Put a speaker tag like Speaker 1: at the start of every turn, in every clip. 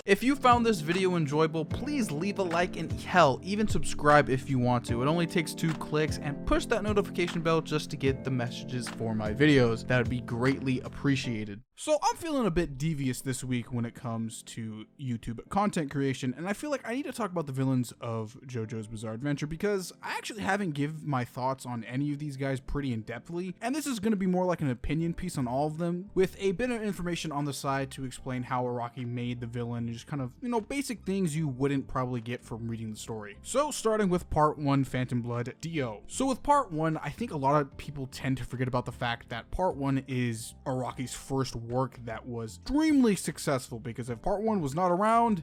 Speaker 1: If you found this video enjoyable, please leave a like and hell, even subscribe if you want to. It only takes 2 clicks, and push that notification bell just to get the messages for my videos. That would be greatly appreciated. So I'm feeling a bit devious this week when it comes to YouTube content creation, and I feel like I need to talk about the villains of JoJo's Bizarre Adventure because I actually haven't given my thoughts on any of these guys pretty in-depthly, and this is going to be more like an opinion piece on all of them, with a bit of information on the side to explain how Araki made the villain, and just kind of, basic things you wouldn't probably get from reading the story. So starting with part 1, Phantom Blood, Dio. So with part 1, I think a lot of people tend to forget about the fact that part 1 is Araki's first work that was extremely successful, because if part 1 was not around,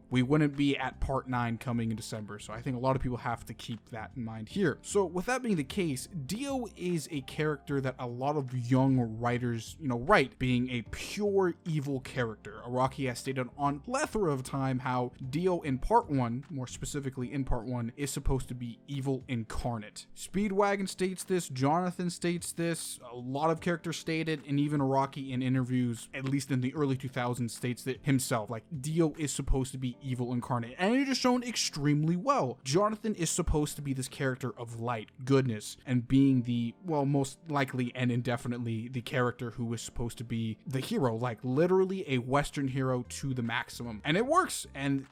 Speaker 1: we wouldn't be at part 9 coming in December. So I think a lot of people have to keep that in mind here. So with that being the case, Dio is a character that a lot of young writers, write being a pure evil character. Araki has stated on plethora of time how Dio in part 1, more specifically in part 1, is supposed to be evil incarnate. Speedwagon states this, Jonathan states this, a lot of characters state it, and even Araki in interviews, at least in the early 2000s, states it himself. Like, Dio is supposed to be evil incarnate, and it is shown extremely well. Jonathan is supposed to be this character of light, goodness, and being the, well, most likely and indefinitely the character who is supposed to be the hero, like literally a Western hero to the maximum. And it works. And,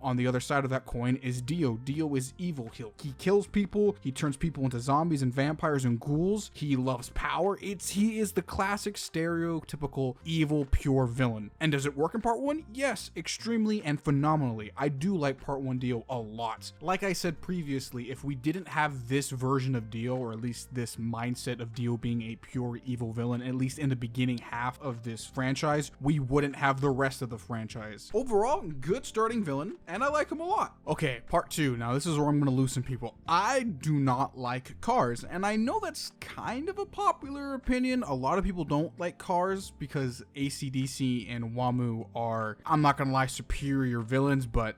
Speaker 1: on the other side of that coin is Dio. Dio is evil. He kills people. He turns people into zombies and vampires and ghouls. He loves power. He is the classic stereotypical evil pure villain. And does it work in part 1? Yes, extremely and phenomenally. I do like part 1 Dio a lot. Like I said previously, if we didn't have this version of Dio, or at least this mindset of Dio being a pure evil villain, at least in the beginning half of this franchise, we wouldn't have the rest of the franchise. Overall, good starting villain, and I like him a lot. Okay, part 2. Now this is where I'm going to lose some people. I do not like cars, and I know that's kind of a popular opinion. A lot of people don't like cars because AC/DC and WAMU are, I'm not going to lie, superior villains, but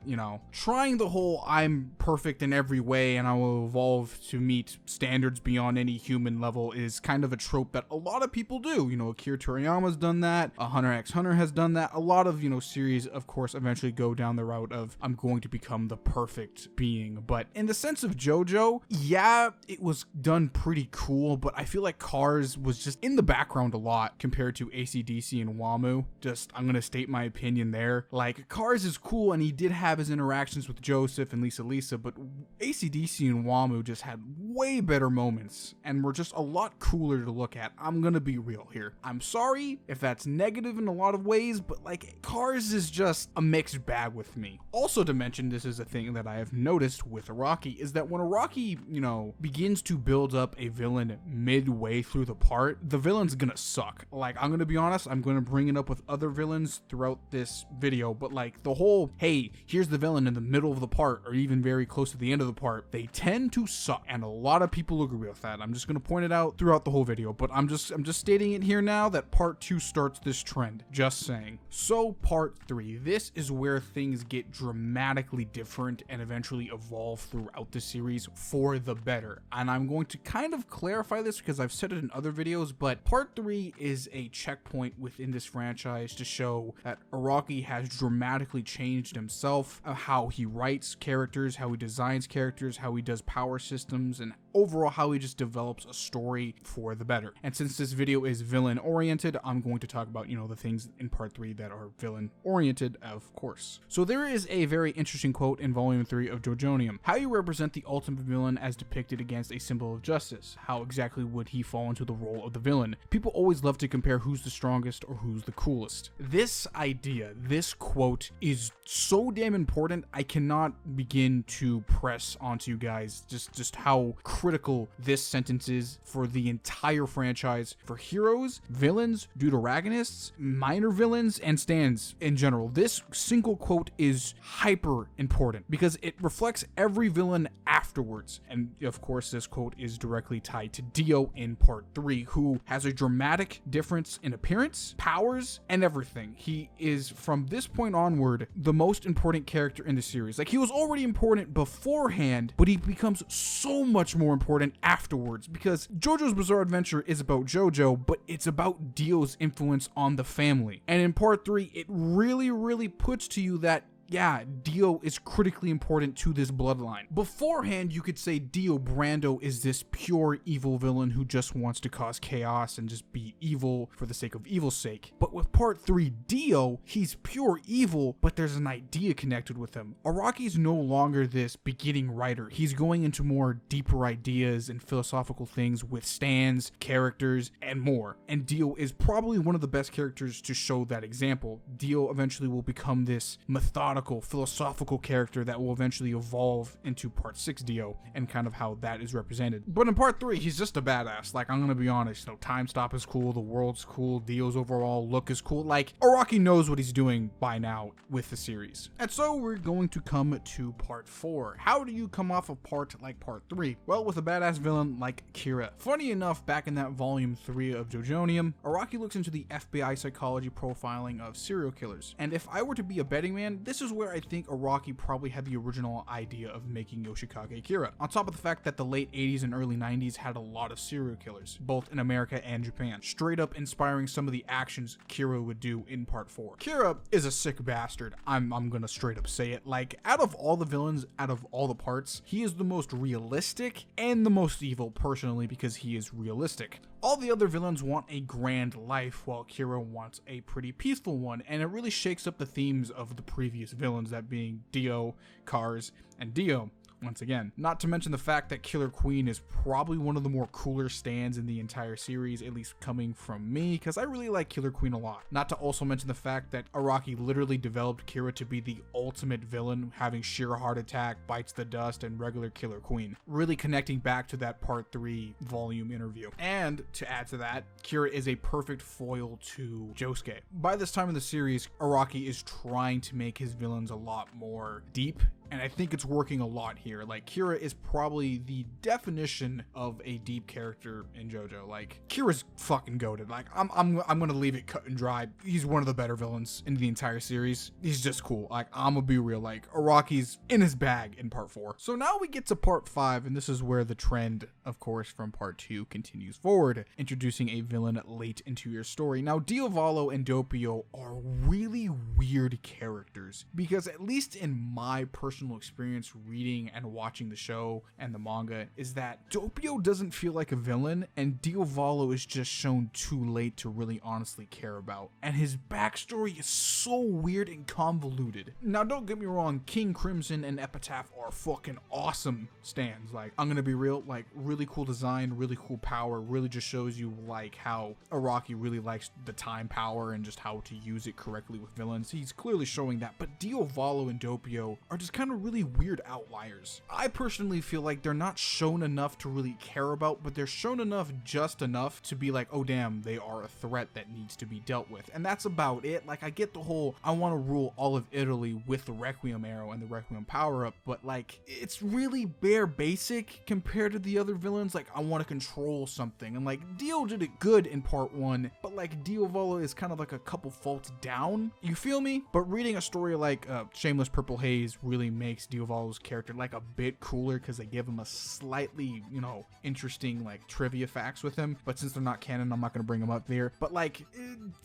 Speaker 1: trying the whole I'm perfect in every way and I will evolve to meet standards beyond any human level is kind of a trope that a lot of people do. Akira Toriyama's done that, Hunter x Hunter has done that. A lot of, series, of course, eventually go down the route of I'm going to become the perfect being. But in the sense of JoJo, yeah, it was done pretty cool, but I feel like Cars was just in the background a lot compared to AC/DC and WAMU. I'm gonna state my opinion there. Like, Cars is cool, and he did have his interactions with Joseph and Lisa, but AC/DC and WAMU just had way better moments and were just a lot cooler to look at. I'm gonna be real here. I'm sorry if that's negative in a lot of ways, but like, Cars is just a mixed bag with me. Also to mention, this is a thing that I have noticed with Araki, is that when Araki, begins to build up a villain midway through the part, the villain's gonna suck. Like, I'm gonna be honest, I'm gonna bring it up with other villains throughout this video, but like the whole, hey, here's the villain in the middle of the part, or even very close to the end of the part, they tend to suck, and a lot of people agree with that. I'm just gonna point it out throughout the whole video, but I'm just stating it here now that part 2 starts this trend. Just saying. So part 3, this is where things get dramatically different and eventually evolve throughout the series for the better. And I'm going to kind of clarify this because I've said it in other videos, but part 3 is a checkpoint within this franchise to show that Araki has dramatically changed himself, how he writes characters, how he designs characters, how he does power systems, and overall how he just develops a story for the better. And since this video is villain oriented, I'm going to talk about, the things in part 3 that are villain oriented, of course. So there is a very interesting quote in volume 3 of JoJonium. How you represent the ultimate villain as depicted against a symbol of justice. How exactly would he fall into the role of the villain? People always love to compare who's the strongest or who's the coolest. This idea, this quote is so damn important. I cannot begin to press onto you guys just how critical this sentence is for the entire franchise, for heroes, villains, deuteragonists, minor villains, and stands in general. This single quote is hyper important because it reflects every villain afterwards. And of course, this quote is directly tied to Dio in part 3, who has a dramatic difference in appearance, powers, and everything. He is, from this point onward, the most important character in the series. Like, he was already important beforehand, but he becomes so much more more important afterwards, because JoJo's Bizarre Adventure is about JoJo, but it's about Dio's influence on the family. And in part 3, it really puts to you that yeah, Dio is critically important to this bloodline. Beforehand, you could say Dio Brando is this pure evil villain who just wants to cause chaos and just be evil for the sake of evil's sake. But with part 3, Dio, he's pure evil, but there's an idea connected with him. Araki's no longer this beginning writer. He's going into more deeper ideas and philosophical things with stands, characters, and more. And Dio is probably one of the best characters to show that example. Dio eventually will become this methodical, philosophical character that will eventually evolve into part 6 Dio and kind of how that is represented. But in part 3, he's just a badass. Like, I'm gonna be honest, you know, Time Stop is cool, the world's cool, Dio's overall look is cool. Like, Araki knows what he's doing by now with the series. And so we're going to come to part 4. How do you come off a part like part 3? Well, with a badass villain like Kira. Funny enough, back in that volume 3 of JoJonium, Araki looks into the FBI psychology profiling of serial killers. And if I were to be a betting man, this is where I think Araki probably had the original idea of making Yoshikage Kira. On top of the fact that the late 80s and early 90s had a lot of serial killers, both in America and Japan, straight up inspiring some of the actions Kira would do in part 4. Kira is a sick bastard. I'm gonna straight up say it. Like, out of all the villains, out of all the parts, he is the most realistic and the most evil personally because he is realistic. All the other villains want a grand life, while Kira wants a pretty peaceful one, and it really shakes up the themes of the previous villains, that being Dio, Cars, and Dio. Once again, not to mention the fact that Killer Queen is probably one of the more cooler stands in the entire series, at least coming from me, because I really like Killer Queen a lot. Not to also mention the fact that Araki literally developed Kira to be the ultimate villain, having sheer heart attack, bites the dust, and regular Killer Queen. Really connecting back to that part 3 volume interview. And to add to that, Kira is a perfect foil to Josuke. By this time in the series, Araki is trying to make his villains a lot more deep, and I think it's working a lot here. Like, Kira is probably the definition of a deep character in JoJo. Like, Kira's fucking goated. Like, I'm gonna leave it cut and dry. He's one of the better villains in the entire series. He's just cool. Like, I'm gonna be real. Like, Araki's in his bag in part 4. So now we get to part 5, and this is where the trend, of course, from part 2 continues forward, introducing a villain late into your story. Now, Diavolo and Doppio are really weird characters, because at least in my personal experience reading and watching the show and the manga, is that Doppio doesn't feel like a villain, and Diavolo is just shown too late to really honestly care about. And his backstory is so weird and convoluted. Now, don't get me wrong, King Crimson and Epitaph are fucking awesome stands. Like, I'm gonna be real, like, really cool design, really cool power, really just shows you like how Araki really likes the time power and just how to use it correctly with villains. He's clearly showing that, but Diavolo and Doppio are just kind of really weird outliers. I personally feel like they're not shown enough to really care about, but they're shown enough, just enough to be like, oh damn, they are a threat that needs to be dealt with. And that's about it. Like, I get the whole, I want to rule all of Italy with the Requiem arrow and the Requiem power up, but like, it's really bare basic compared to the other villains. Like, I want to control something, and like, Dio did it good in part 1, but like, Diavolo is kind of like a couple faults down, you feel me? But reading a story like Shameless Purple Haze really makes Diavolo's character like a bit cooler, because they give him a slightly, you know, interesting like trivia facts with him, but since they're not canon, I'm not going to bring them up there. But like,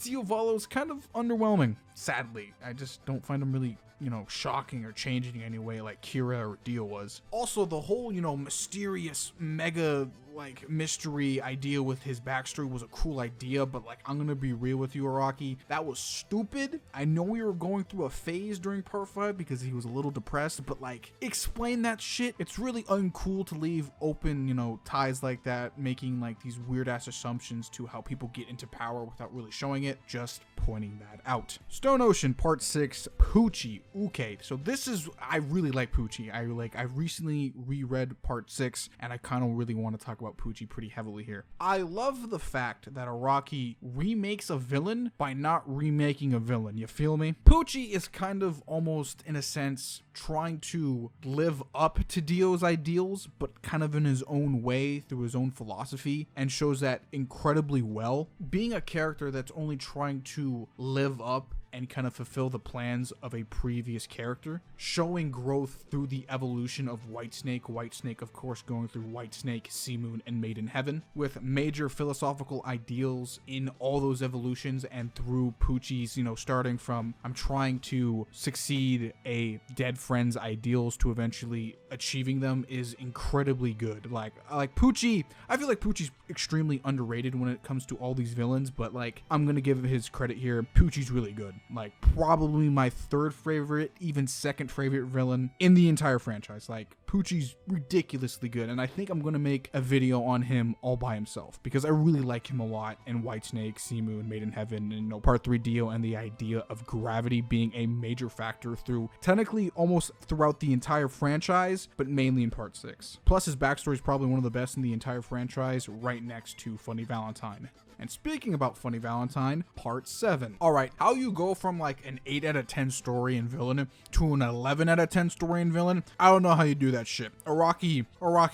Speaker 1: Diavolo's kind of underwhelming, sadly. I just don't find him really, you know, shocking or changing in any way like Kira or Dio was. Also, the whole, you know, mysterious mega like mystery idea with his backstory was a cool idea, but like, I'm gonna be real with you, Araki, that was stupid. I know we were going through a phase during part 5 because he was a little depressed, but like, explain that shit. It's really uncool to leave open, you know, ties like that, making like these weird ass assumptions to how people get into power without really showing it. Just pointing that out. Stone Ocean part 6, Pucci Uke. So this is, I really like Pucci. I recently reread part 6, and I kind of really want to talk about Pucci pretty heavily here. I love the fact that Araki remakes a villain by not remaking a villain. You feel me? Pucci is kind of almost, in a sense, trying to live up to Dio's ideals, but kind of in his own way, through his own philosophy, and shows that incredibly well. Being a character that's only trying to live up and kind of fulfill the plans of a previous character, showing growth through the evolution of Whitesnake, of course going through Whitesnake, Sea Moon, and Made in Heaven, with major philosophical ideals in all those evolutions, and through Poochie's, starting from I'm trying to succeed a dead friend's ideals to eventually achieving them is incredibly good. Like Poochie, I feel like Poochie's extremely underrated when it comes to all these villains, but like I'm gonna give his credit here. Poochie's really good. Like probably my third favorite, even second favorite villain in the entire franchise. Like Poochie's ridiculously good, and I think I'm gonna make a video on him all by himself because I really like him a lot in Whitesnake, Sea Moon, Made in Heaven, and Part 3 Dio, and the idea of gravity being a major factor through technically almost throughout the entire franchise, but mainly in Part 6. Plus his backstory is probably one of the best in the entire franchise, right next to Funny Valentine. And speaking about Funny Valentine, Part 7. Alright, how you go from like an 8 out of 10 story and villain to an 11 out of 10 story and villain, I don't know how you do that shit. Araki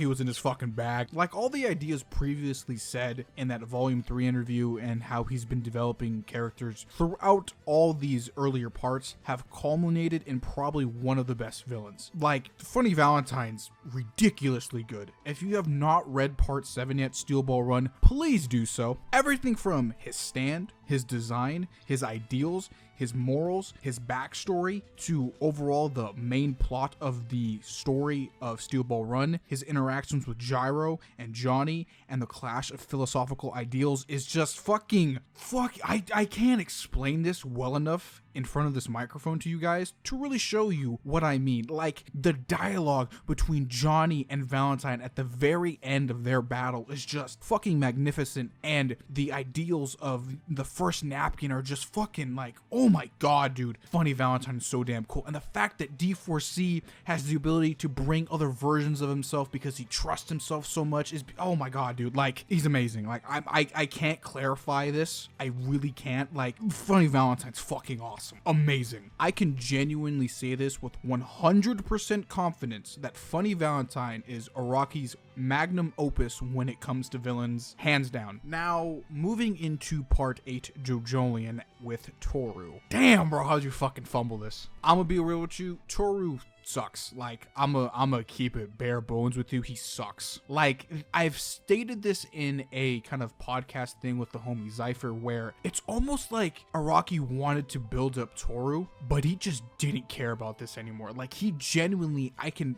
Speaker 1: was in his fucking bag. Like all the ideas previously said in that Volume 3 interview and how he's been developing characters throughout all these earlier parts have culminated in probably one of the best villains. Like, Funny Valentine's ridiculously good. If you have not read Part 7 yet, Steel Ball Run, please do so. Everything from his stand, his design, his ideals, his morals, his backstory, to overall the main plot of the story of Steel Ball Run, his interactions with Gyro and Johnny, and the clash of philosophical ideals is just I can't explain this well enough in front of this microphone to you guys to really show you what I mean. Like, the dialogue between Johnny and Valentine at the very end of their battle is just fucking magnificent, and the ideals of the first napkin are just fucking like, oh my god, dude. Funny Valentine is so damn cool. And the fact that D4C has the ability to bring other versions of himself because he trusts himself so much is, oh my god, dude. Like, he's amazing. Like, I can't clarify this. I really can't. Like, Funny Valentine's fucking awesome. Amazing. I can genuinely say this with 100% confidence that Funny Valentine is Araki's magnum opus when it comes to villains, hands down. Now, moving into Part 8 JoJolion with Toru. Damn, bro, how'd you fucking fumble this? I'm gonna be real with you. Toru sucks. Like, I'm a keep it bare bones with you. He sucks. Like, I've stated this in a kind of podcast thing with the homie Zypher, where it's almost like Araki wanted to build up Toru, but he just didn't care about this anymore. Like, he genuinely, I can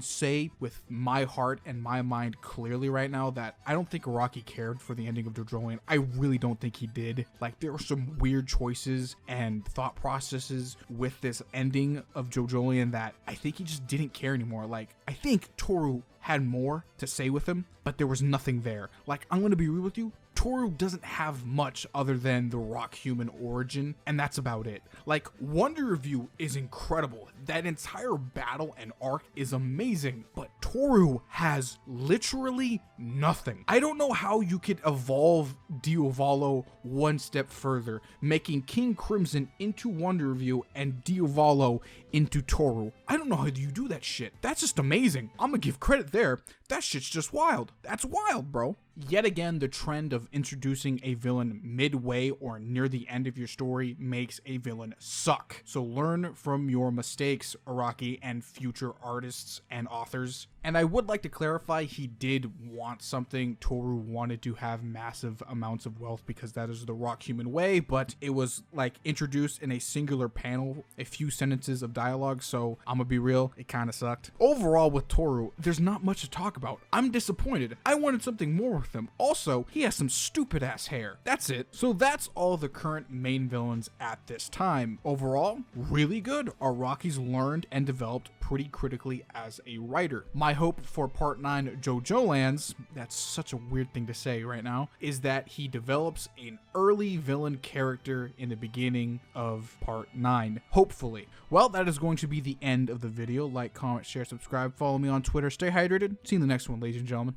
Speaker 1: say with my heart and my mind clearly right now that I don't think Araki cared for the ending of JoJolion. I really don't think he did. Like, there were some weird choices and thought processes with this ending of JoJolion that I think he just didn't care anymore. Like, I think Toru had more to say with him, but there was nothing there. Like, I'm gonna be real with you, Toru doesn't have much other than the rock human origin, and that's about it. Like, Wonder Review is incredible. That entire battle and arc is amazing, but Toru has literally nothing. I don't know how you could evolve Diavolo one step further, making King Crimson into Wonder Review and Diavolo into Toru. I don't know how you do that shit. That's just amazing. I'm gonna give credit there. That shit's just wild. That's wild, bro. Yet again, the trend of introducing a villain midway or near the end of your story makes a villain suck. So learn from your mistakes, Araki, and future artists and authors. And I would like to clarify, he did want something. Toru wanted to have massive amounts of wealth because that is the rock human way, but it was like introduced in a singular panel, a few sentences of dialogue, so I'm gonna be real, it kind of sucked. Overall with Toru, there's not much to talk about. I'm disappointed. I wanted something more with him. Also, he has some stupid ass hair. That's it. So that's all the current main villains at this time. Overall, really good. Araki's learned and developed pretty critically as a writer. My hope for Part 9 JoJolands, that's such a weird thing to say right now, is that he develops an early villain character in the beginning of Part 9. Hopefully. Well, that is going to be the end of the video. Like, comment, share, subscribe, follow me on Twitter, stay hydrated. See you in the next one, ladies and gentlemen.